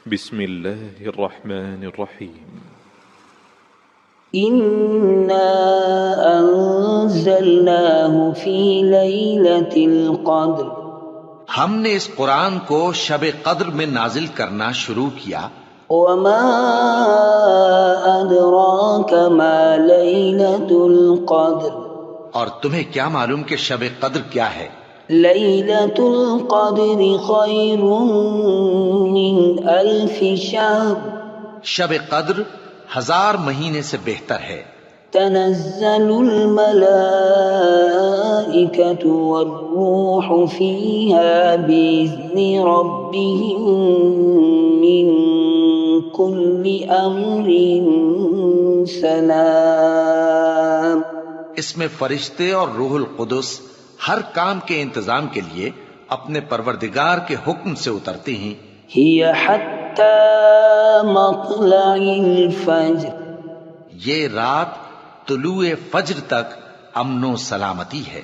بسم الله الرحمن الرحيم إنا أنزلناه في ليلة القدر ہم نے اس قرآن کو شب قدر میں نازل کرنا شروع کیا. وما أدراك ما ليلة القدر اور تمہیں کیا معلوم کہ شب قدر کیا ہے؟ ليلة القدر خير من 1000 شهر شب قدر 1000 مہینے سے بہتر ہے. تنزل الملائكة والروح فيها بإذن ربهم من كل أمر سلام. اس میں فرشتے اور روح القدس ہر کام کے انتظام کے لیے اپنے پروردگار کے حکم سے اترتے ہیں. هي حتى مطلع الفجر یہ رات طلوع فجر تک امن و سلامتی ہے.